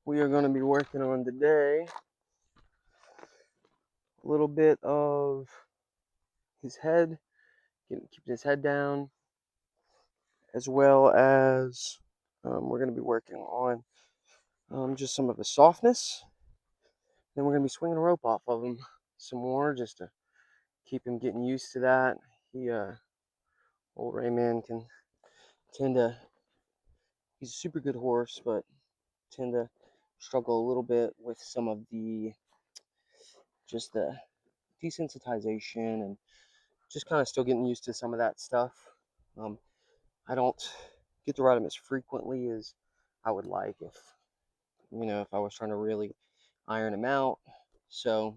we are going to be working on today a little bit of his head, keeping his head down, as well as we're going to be working on just some of his softness. Then we're going to be swinging a rope off of him some more just to keep him getting used to that. Old Rayman can tend to, he's a super good horse, but tend to struggle a little bit with some of just the desensitization and just kind of still getting used to some of that stuff. Um, I don't get to ride him as frequently as I would like if I was trying to really iron him out. So,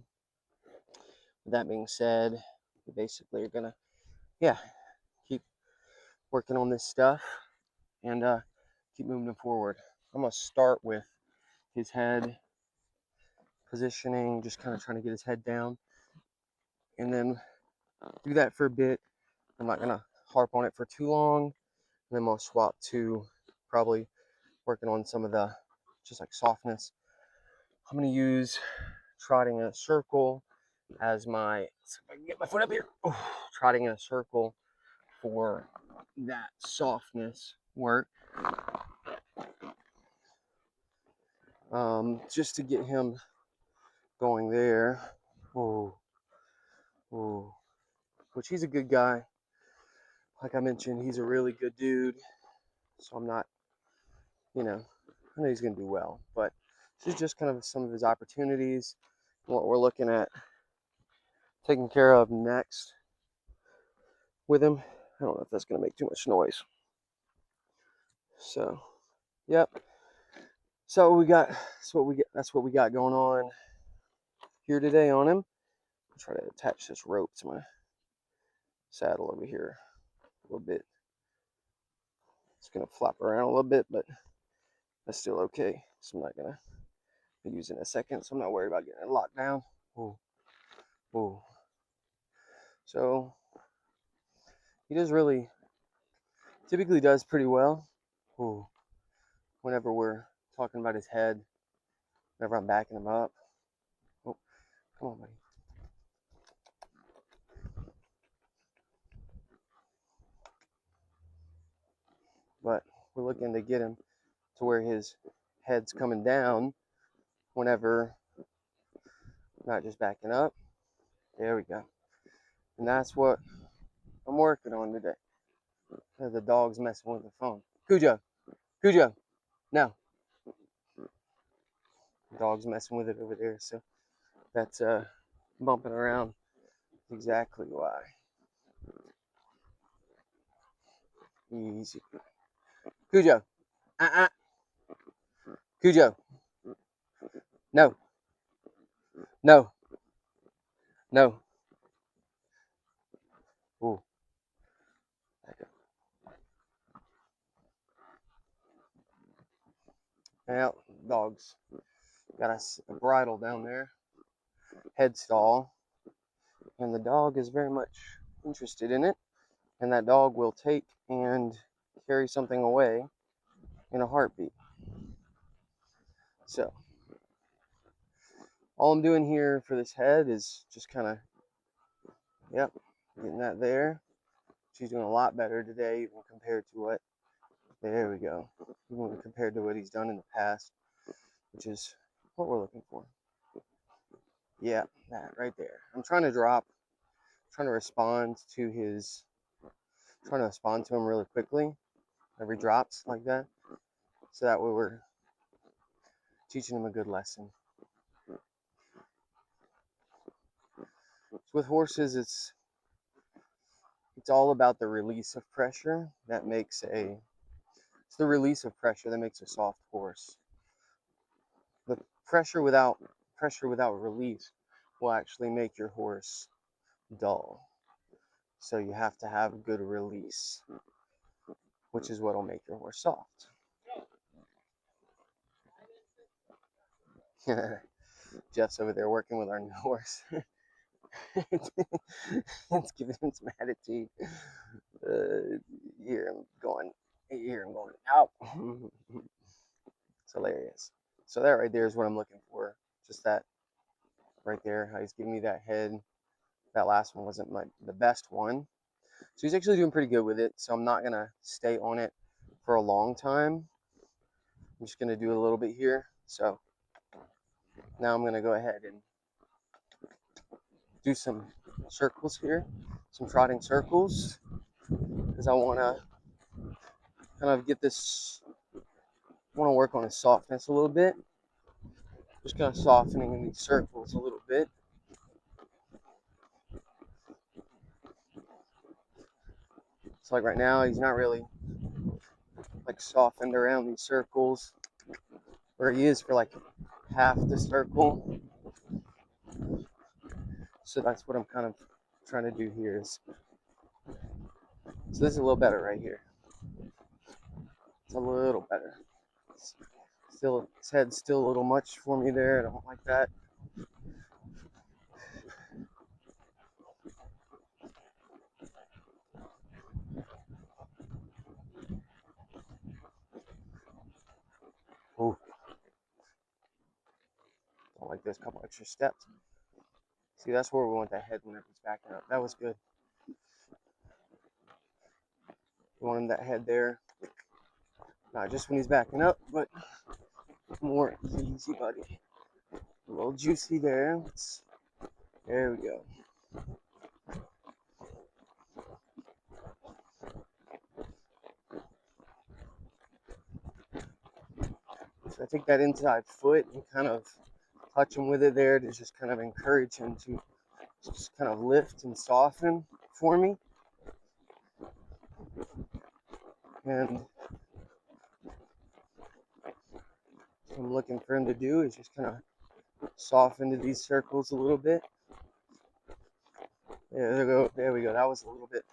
with that being said, we basically are gonna, keep working on this stuff and keep moving him forward. I'm gonna start with his head positioning, just kind of trying to get his head down, and then do that for a bit. I'm not gonna harp on it for too long, and then we'll swap to probably working on some of the just like softness. I'm going to use trotting in a circle as my, so if I can get my foot up here, trotting in a circle for that softness work. Just to get him going there. Oh, which he's a good guy. Like I mentioned, he's a really good dude. So I'm not, I know he's going to do well, but this is just kind of some of his opportunities, what we're looking at taking care of next with him. I don't know if that's going to make too much noise. So, yep. So that's what we got going on here today on him. I'll try to attach this rope to my saddle over here a little bit. It's going to flop around a little bit, but that's still okay. So I'm not going to be using it in a second, so I'm not worried about getting it locked down. Ooh. Ooh. So he typically does pretty well. Ooh. Whenever we're talking about his head, whenever I'm backing him up. Oh, come on, buddy. But we're looking to get him to where his head's coming down whenever not just backing up. There we go. And that's what I'm working on today. The dog's messing with the phone. Cujo, no. The dog's messing with it over there, so that's bumping around. Exactly why. Easy. Cujo, Cujo, no, no, no. Ooh, now dog's got a bridle down there, head stall, and the dog is very much interested in it, and that dog will take and carry something away in a heartbeat. So all I'm doing here for this head is just kind of, yep, getting that there. She's doing a lot better today, even compared to what, there we go, even compared to what he's done in the past, which is what we're looking for. Yeah, that right there. I'm trying to respond to him really quickly. Every drops like that. So that way we're teaching him a good lesson. With horses, it's all about the release of pressure it's the release of pressure that makes a soft horse. The pressure without release will actually make your horse dull. So you have to have a good release, which is what will make your horse soft. Jeff's over there working with our new horse. It's giving him some attitude. Here I'm going out. It's hilarious. So that right there is what I'm looking for. Just that right there, how he's giving me that head. That last one wasn't the best one. So he's actually doing pretty good with it. So I'm not going to stay on it for a long time. I'm just going to do a little bit here. So now I'm going to go ahead and do some circles here, some trotting circles, because I want to kind of get this, I want to work on his softness a little bit. Just kind of softening in these circles a little bit. So like right now, he's not really like softened around these circles, where he is for like half the circle. So that's what I'm kind of trying to do here. So this is a little better right here. It's a little better. Still, his head's still a little much for me there. I don't like that. Oh, don't like this. Couple extra steps. See, that's where we want that head whenever he's backing up. That was good. We want him that head there. Not just when he's backing up, but more easy, buddy. A little juicy there. There we go. So I take that inside foot and kind of touch him with it there to just kind of encourage him to just kind of lift and soften for me. And what I'm looking for him to do is just kind of soften to these circles a little bit. There we go. There we go. That was a little bit.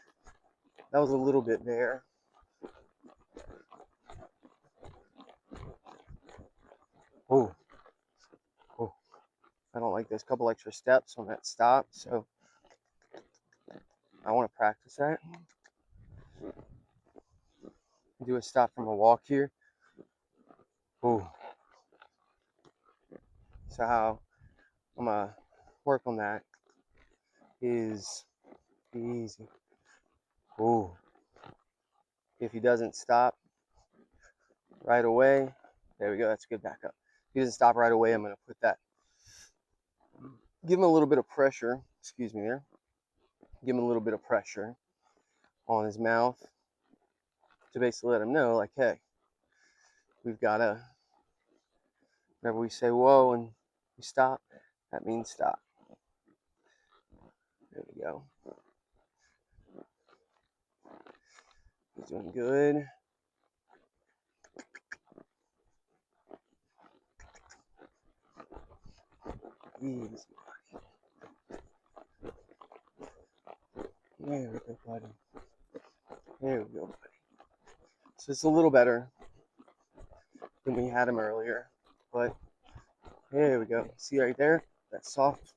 That was a little bit there. Oh, oh. I don't like this. Couple extra steps on that stop, so I want to practice that. Do a stop from a walk here. Oh. So how I'm gonna work on that is easy. Oh. If he doesn't stop right away, there we go. That's a good backup. If he doesn't stop right away, I'm gonna put that. Give him a little bit of pressure. Excuse me there. Give him a little bit of pressure on his mouth to basically let him know, like, hey, we've got to, whenever we say whoa and we stop, that means stop. There we go. He's doing good. Easy. There we go, buddy. There we go, buddy. So it's a little better than we had him earlier, but there we go. See right there? That's soft.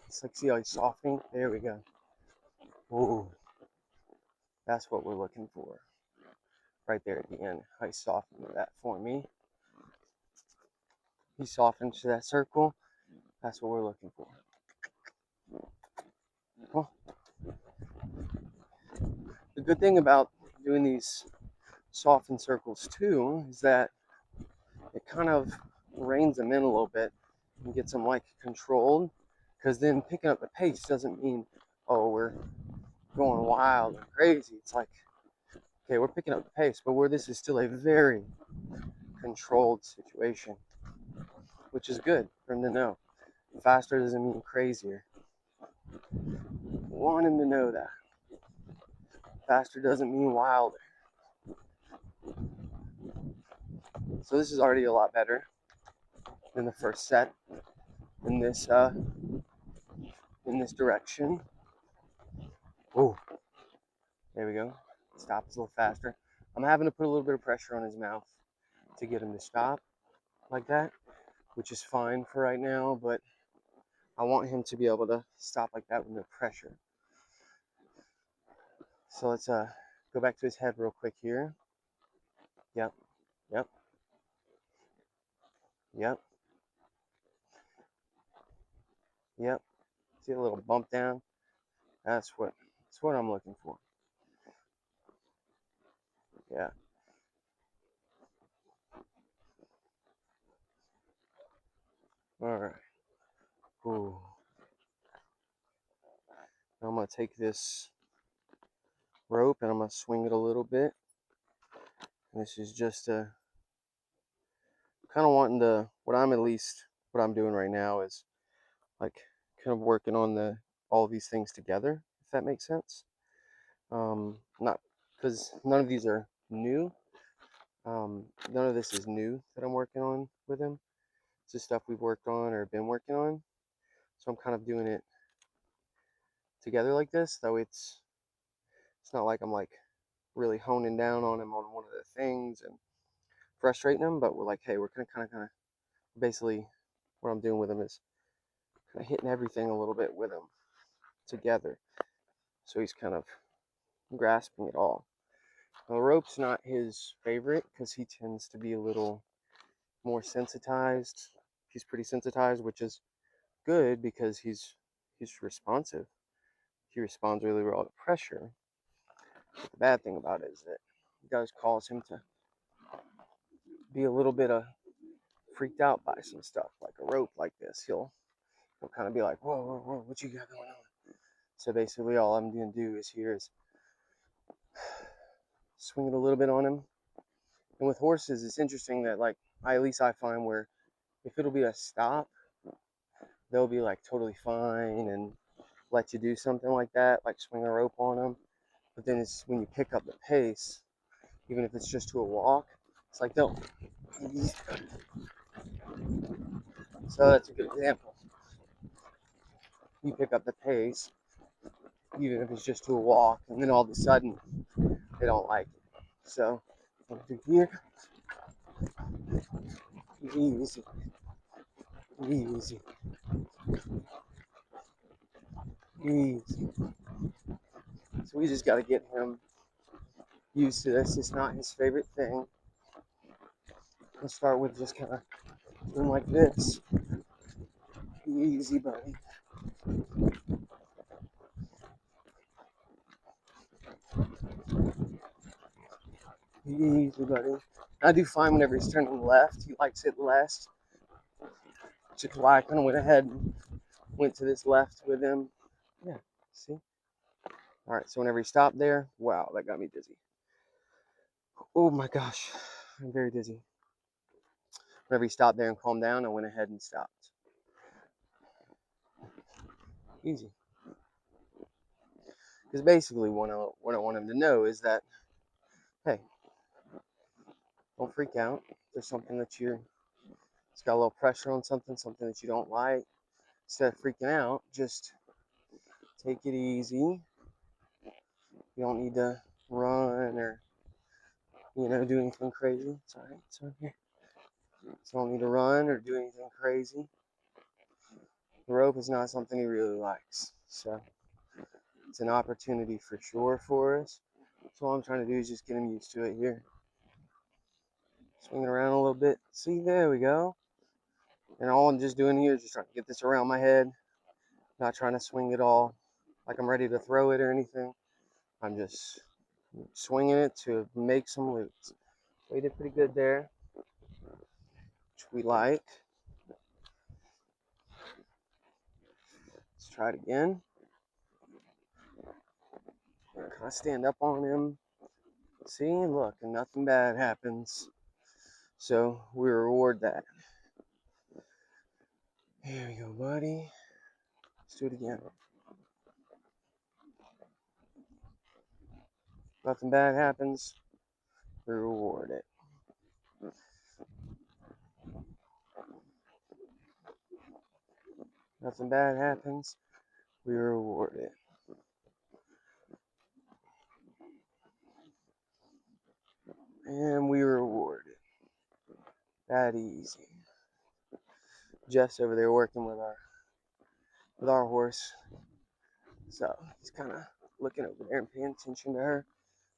It's like, see how he's softening? There we go. Ooh. That's what we're looking for. Right there at the end. How he softened that for me. He softened to that circle. That's what we're looking for. Well, the good thing about doing these softened circles too is that it kind of reins them in a little bit and gets them like controlled, because then picking up the pace doesn't mean, oh, we're going wild and crazy. It's like, okay, we're picking up the pace, but where this is still a very controlled situation, which is good for him to know. Faster doesn't mean crazier. Want him to know that. Faster doesn't mean wilder. So this is already a lot better than the first set in this direction. Oh, there we go. Stop a little faster. I'm having to put a little bit of pressure on his mouth to get him to stop like that, which is fine for right now, but I want him to be able to stop like that with no pressure. So let's go back to his head real quick here. Yep, yep. Yep. Yep. See a little bump down? That's what I'm looking for. Yeah. All right. Ooh. Now I'm gonna take this rope and I'm gonna swing it a little bit. And this is just kind of wanting to. What I'm doing right now is like kind of working on the all of these things together. If that makes sense. Not because none of these are new. None of this is new that I'm working on with him. It's just stuff we've worked on or been working on. So I'm kind of doing it together like this. Though it's not like I'm like really honing down on him on one of the things and frustrating him. But we're like, hey, we're gonna kind of basically what I'm doing with him is kind of hitting everything a little bit with him together. So he's kind of grasping it all. Now, the rope's not his favorite because he tends to be a little more sensitized. He's pretty sensitized, which is good because he's responsive. He responds really well to pressure. But the bad thing about it is that it does cause him to be a little bit freaked out by some stuff, like a rope like this. He'll kind of be like, whoa, whoa, whoa, what you got going on? So basically, all I'm gonna do is swing it a little bit on him. And with horses, it's interesting that like at least I find where if it'll be a stop, they'll be like totally fine and let you do something like that, like swing a rope on them. But then it's when you pick up the pace, even if it's just to a walk, it's like no. So that's a good example. You pick up the pace, even if it's just to a walk, and then all of a sudden they don't like it. So through here, easy, easy, easy. So we just got to get him used to this. It's not his favorite thing. We'll start with just kind of doing like this. Easy, buddy. Easy, buddy. I do find whenever he's turning left, he likes it less. Which is why I kind of went ahead and went to this left with him. Yeah, see? All right, so whenever he stopped there, wow, that got me dizzy. Oh my gosh, I'm very dizzy. Whenever he stopped there and calmed down, I went ahead and stopped. Easy. Because basically, what I want him to know is that, hey, don't freak out. If there's something that it's got a little pressure on something that you don't like. Instead of freaking out, just take it easy. You don't need to run or, do anything crazy. It's all right. It's okay. You don't need to run or do anything crazy. The rope is not something he really likes. So it's an opportunity for sure for us. So all I'm trying to do is just get him used to it here. Swing it around a little bit. See, there we go. And all I'm just doing here is just trying to get this around my head. Not trying to swing it all like I'm ready to throw it or anything. I'm just swinging it to make some loops. So he did pretty good there, which we like. Let's try it again. Kind of stand up on him. See, look, and nothing bad happens. So we reward that. Here we go, buddy. Let's do it again. Nothing bad happens. We reward it. Nothing bad happens. We reward it. And we reward it. That easy. Jeff's over there working with our horse. So he's kind of looking over there and paying attention to her.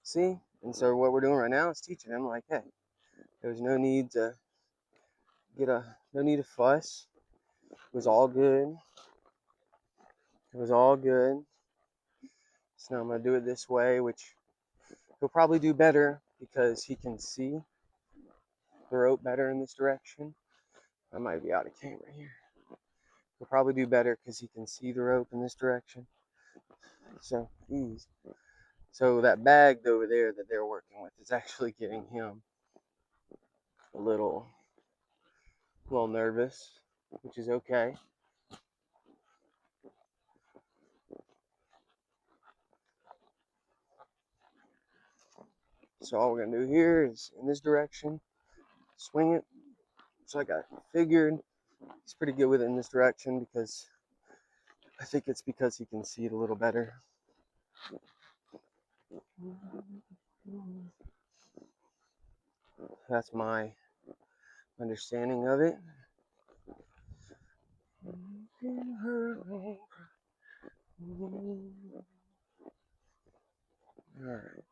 See? And so what we're doing right now is teaching him like, hey, there's no need to no need to fuss. It was all good. It was all good. So now I'm gonna do it this way, which he'll probably do better because he can see the rope better in this direction. I might be out of camera here. He'll probably do better because he can see the rope in this direction. So ease. So that bag over there that they're working with is actually getting him a little nervous, which is okay. So all we're gonna do here is in this direction, swing it. So I figured he's pretty good with it in this direction because I think it's because he can see it a little better. That's my understanding of it. All right.